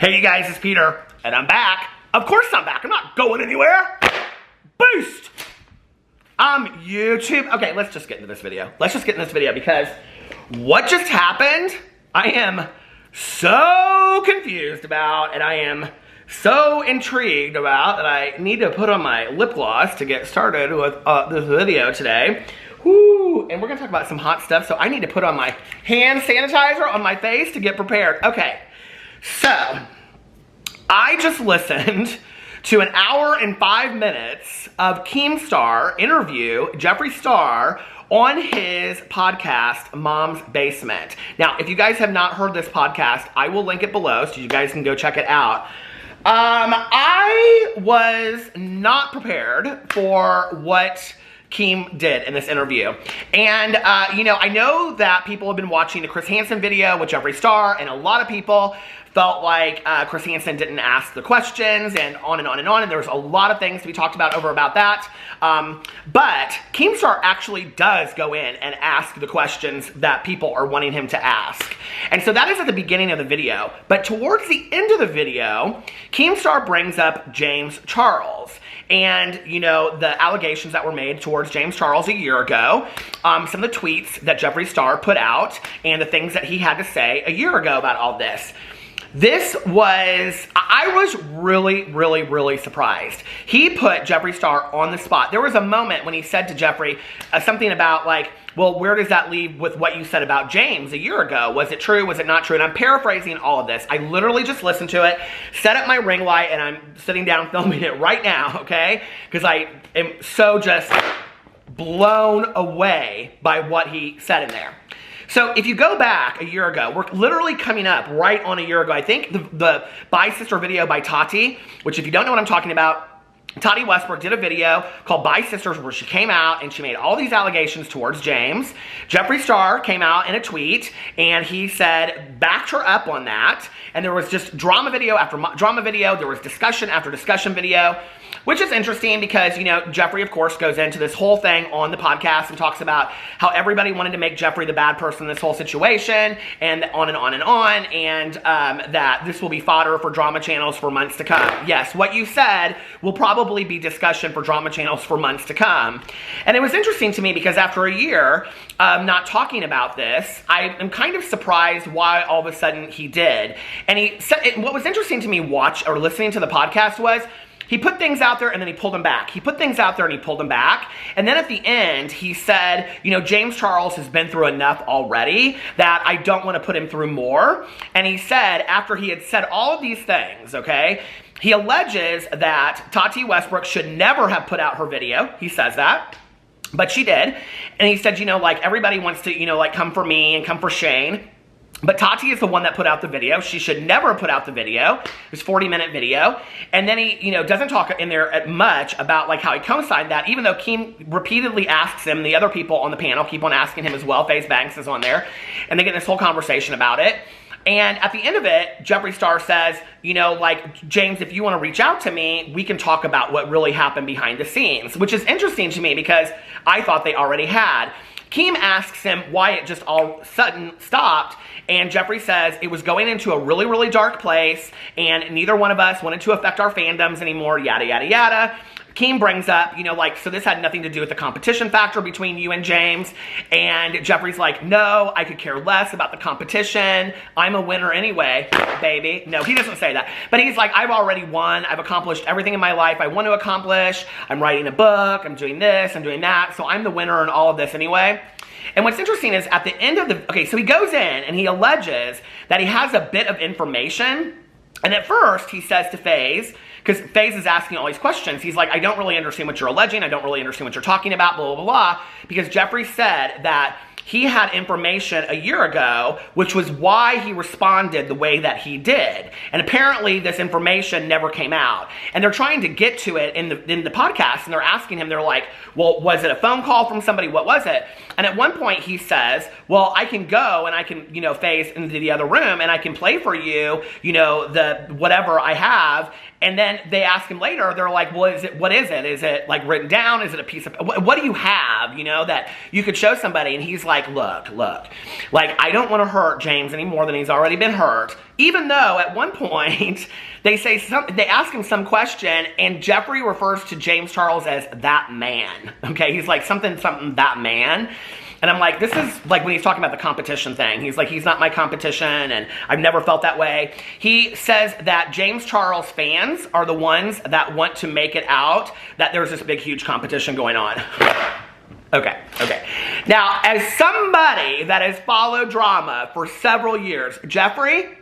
Hey you guys, it's Peter, and I'm back. Of course I'm back. I'm not going anywhere. Boost! YouTube. Okay, let's just get into this video. Because what just happened, I am so confused about, and I am so intrigued about that I need to put on my lip gloss to get started with this video today. Woo! And we're gonna talk about some hot stuff, so I need to put on my hand sanitizer on my face to get prepared. Okay, so I just listened to an hour and 5 minutes of Keemstar interview Jeffree Star on his podcast, Mom's Basement. Now, if you guys have not heard this podcast, I will link it below so you guys can go check it out. I was not prepared for what Keem did in this interview. And, I know that people have been watching the Chris Hansen video with Jeffree Star, and a lot of people felt like Chris Hansen didn't ask the questions, and on and on and on, and there was a lot of things to be talked about about that. But Keemstar actually does go in and ask the questions that people are wanting him to ask. And so that is at the beginning of the video. But towards the end of the video, Keemstar brings up James Charles. And, the allegations that were made towards James Charles a year ago, some of the tweets that Jeffree Star put out, and the things that he had to say a year ago about all this. I was really surprised. He put Jeffree Star on the spot. There was a moment when he said to Jeffree something about like, well, where does that leave with what you said about James a year ago? Was it true? Was it not true? And I'm paraphrasing all of this. I literally just listened to it, set up my ring light, and I'm sitting down filming it right now, okay? Because I am so just blown away by what he said in there. So if you go back a year ago, we're literally coming up right on a year ago. I think the Bye Sister video by Tati, which if you don't know what I'm talking about, Tati Westbrook did a video called Bye Sisters where she came out and she made all these allegations towards James. Jeffree Star came out in a tweet and he said, backed her up on that. And there was just drama video after drama video. There was discussion after discussion video, which is interesting because, Jeffree, of course, goes into this whole thing on the podcast and talks about how everybody wanted to make Jeffree the bad person in this whole situation, and on and on and on, and that this will be fodder for drama channels for months to come. Yes, what you said will probably be discussion for drama channels for months to come. And it was interesting to me because after a year not talking about this, I am kind of surprised why all of a sudden he did. And he said, what was interesting to me listening to the podcast was, he put things out there and then he pulled them back. He put things out there and he pulled them back. And then at the end, he said, James Charles has been through enough already that I don't want to put him through more. And he said, after he had said all of these things, okay, he alleges that Tati Westbrook should never have put out her video. He says that. But she did. And he said, everybody wants to, come for me and come for Shane. But Tati is the one that put out the video. She should never put out the video. It was a 40-minute video. And then he, doesn't talk in there much about how he co-signed that, even though Keem repeatedly asks him, the other people on the panel keep on asking him as well. FaZe Banks is on there. And they get in this whole conversation about it. And at the end of it, Jeffree Star says, James, if you want to reach out to me, we can talk about what really happened behind the scenes, which is interesting to me because I thought they already had. Keem asks him why it just all of a sudden stopped, and Jeffree says it was going into a really dark place, and neither one of us wanted to affect our fandoms anymore, yada, yada, yada. Keem brings up, so this had nothing to do with the competition factor between you and James, and Jeffree's like, no, I could care less about the competition. I'm a winner anyway, baby. No, he doesn't say that. But he's like, I've already won. I've accomplished everything in my life I want to accomplish. I'm writing a book. I'm doing this. I'm doing that. So I'm the winner in all of this anyway. And what's interesting is at the end of so he goes in and he alleges that he has a bit of information. And at first he says to FaZe, because FaZe is asking all these questions, he's like, I don't really understand what you're alleging. I don't really understand what you're talking about, blah, blah, blah. Because Jeffree said that he had information a year ago, which was why he responded the way that he did. And apparently this information never came out. And they're trying to get to it in the podcast, and they're asking him, they're like, well, was it a phone call from somebody? What was it? And at one point he says, well, I can go and I can, FaZe into the other room and I can play for you, the whatever I have. And then they ask him later, they're like, well, what is it? Is it like written down? Is it a piece of, what do you have, that you could show somebody? And he's like, like, look, like, I don't want to hurt James any more than he's already been hurt. Even though at one point they ask him some question and Jeffree refers to James Charles as that man. Okay, he's like something that man. And I'm like, this is like when he's talking about the competition thing. He's like, he's not my competition, and I've never felt that way. He says that James Charles fans are the ones that want to make it out that there's this big, huge competition going on. Okay. Now, as somebody that has followed drama for several years, Jeffree,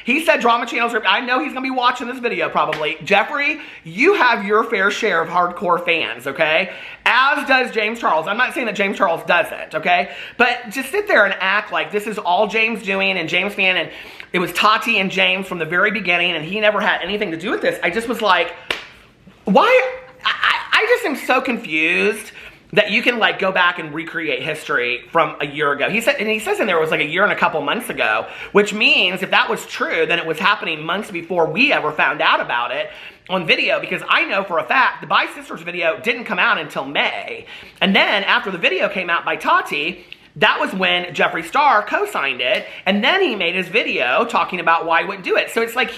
he said drama channels are, I know he's going to be watching this video probably. Jeffree, you have your fair share of hardcore fans, okay? As does James Charles. I'm not saying that James Charles doesn't, okay? But just sit there and act like this is all James doing and James fan, and it was Tati and James from the very beginning, and he never had anything to do with this. I just was like, why? I just am so confused that you can like go back and recreate history from a year ago. He says in there it was like a year and a couple months ago, which means if that was true, then it was happening months before we ever found out about it on video, because I know for a fact the By Sisters video didn't come out until May. And then after the video came out by Tati, that was when Jeffree Star co-signed it, and then he made his video talking about why he wouldn't do it. So it's like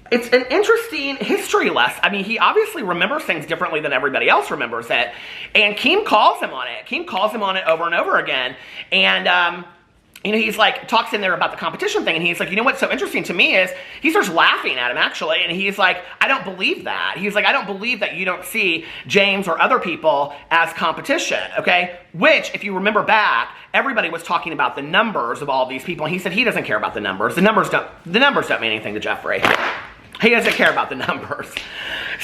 it's an interesting history lesson. I mean, he obviously remembers things differently than everybody else remembers it. And Keem calls him on it. Keem calls him on it over and over again. And, you know, he's like, talks in there about the competition thing. And he's like, you know what's so interesting to me is he starts laughing at him, actually. And he's like, I don't believe that. He's like, I don't believe that you don't see James or other people as competition, okay? Which, if you remember back, everybody was talking about the numbers of all these people. And he said he doesn't care about the numbers. The numbers don't mean anything to Jeffree. He doesn't care about the numbers.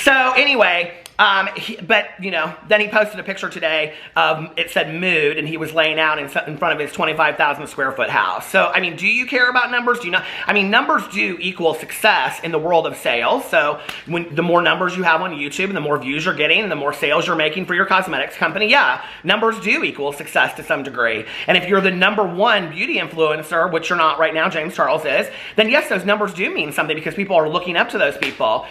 So anyway, but, you know, then he posted a picture today. It said mood, and he was laying out in front of his 25,000 square foot house. So, I mean, do you care about numbers? Do you not? I mean, numbers do equal success in the world of sales. So the more numbers you have on YouTube and the more views you're getting and the more sales you're making for your cosmetics company, yeah, numbers do equal success to some degree. And if you're the #1 beauty influencer, which you're not right now, James Charles is, then yes, those numbers do mean something because people are looking up to those people.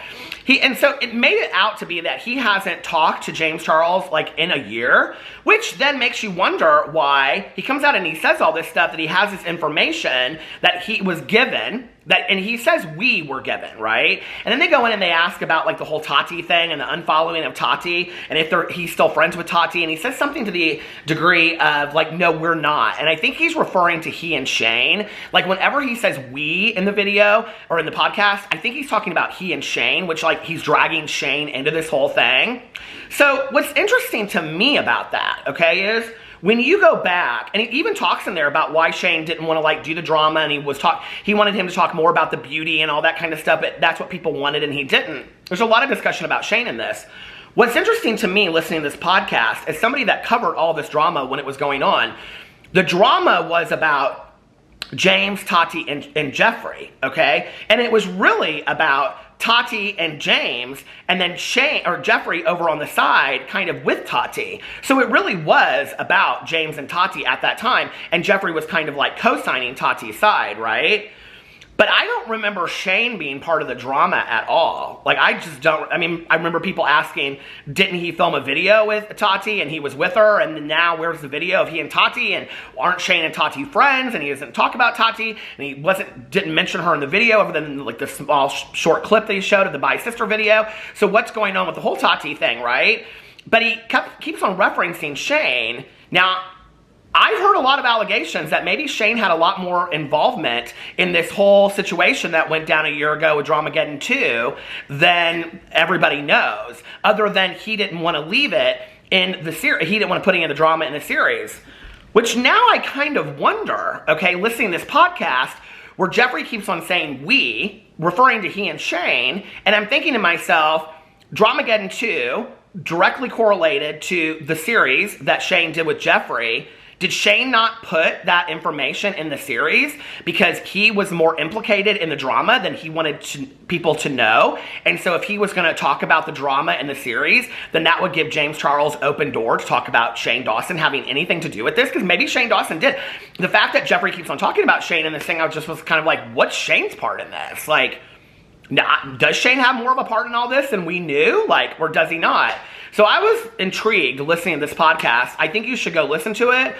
And so it made it out to be that he hasn't talked to James Charles like in a year, which then makes you wonder why he comes out and he says all this stuff, that he has this information that he was given, and he says we were given, right? And then they go in and they ask about like the whole Tati thing and the unfollowing of Tati, and if he's still friends with Tati, and he says something to the degree of like, no, we're not. And I think he's referring to he and Shane. Like whenever he says we in the video or in the podcast, I think he's talking about he and Shane, which like he's dragging Shane into this whole thing. So what's interesting to me about that, okay, is when you go back, and he even talks in there about why Shane didn't want to like do the drama, and he wanted him to talk more about the beauty and all that kind of stuff, but that's what people wanted and he didn't. There's a lot of discussion about Shane in this. What's interesting to me listening to this podcast, as somebody that covered all this drama when it was going on, the drama was about James, Tati, and Jeffree, okay? And it was really about Tati and James, and then Shane or Jeffree over on the side kind of with Tati. So it really was about James and Tati at that time, and Jeffree was kind of like co-signing Tati's side, right? But I don't remember Shane being part of the drama at all. Like, I just don't. I mean, I remember people asking, didn't he film a video with Tati and he was with her? And now where's the video of he and Tati? And aren't Shane and Tati friends? And he doesn't talk about Tati. And he didn't mention her in the video other than like the small short clip that he showed of the By Sister video. So what's going on with the whole Tati thing, right? But he keeps on referencing Shane. Now, I've heard a lot of allegations that maybe Shane had a lot more involvement in this whole situation that went down a year ago with Dramageddon 2 than everybody knows, other than he didn't want to leave it in the series. He didn't want to put any of the drama in the series, which now I kind of wonder, okay, listening to this podcast where Jeffree keeps on saying we, referring to he and Shane, and I'm thinking to myself, Dramageddon 2 directly correlated to the series that Shane did with Jeffree. Did Shane not put that information in the series because he was more implicated in the drama than he wanted people to know? And so if he was going to talk about the drama in the series, then that would give James Charles open door to talk about Shane Dawson having anything to do with this, because maybe Shane Dawson did. The fact that Jeffree keeps on talking about Shane in this thing, I just was kind of like, what's Shane's part in this? Like, Now, does Shane have more of a part in all this than we knew? Like, or does he not? So I was intrigued listening to this podcast. I think you should go listen to it.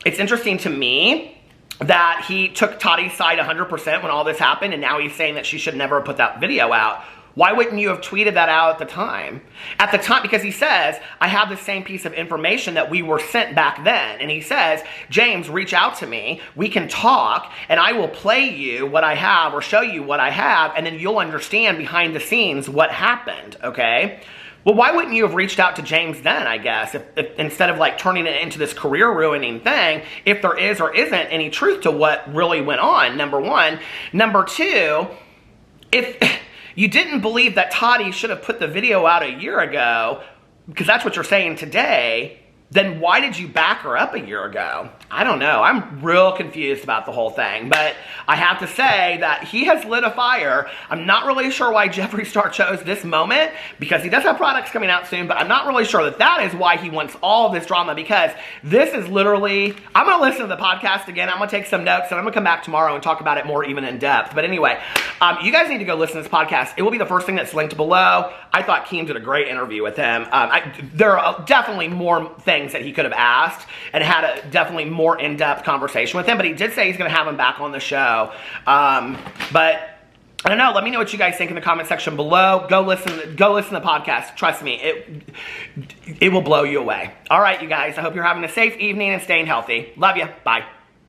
It's interesting to me that he took Tati's side 100% when all this happened, and now he's saying that she should never have put that video out. Why wouldn't you have tweeted that out at the time? At the time, because he says, I have the same piece of information that we were sent back then. And he says, James, reach out to me. We can talk, and I will play you what I have or show you what I have, and then you'll understand behind the scenes what happened, okay? Well, why wouldn't you have reached out to James then, I guess, if instead of like turning it into this career-ruining thing, if there is or isn't any truth to what really went on, number one. Number two, if you didn't believe that Tati should have put the video out a year ago, because that's what you're saying today, then why did you back her up a year ago? I don't know. I'm real confused about the whole thing. But I have to say that he has lit a fire. I'm not really sure why Jeffree Star chose this moment, because he does have products coming out soon, but I'm not really sure that that is why he wants all of this drama, because this is literally, I'm going to listen to the podcast again. I'm going to take some notes, and I'm going to come back tomorrow and talk about it more even in depth. But anyway, you guys need to go listen to this podcast. It will be the first thing that's linked below. I thought Keem did a great interview with him. There are definitely more things that he could have asked and had a definitely more in-depth conversation with him, but he did say he's going to have him back on the show. But I don't know. Let me know what you guys think in the comment section below. Go listen to the podcast. Trust me, it will blow you away. All right, you guys. I hope you're having a safe evening and staying healthy. Love you. Bye.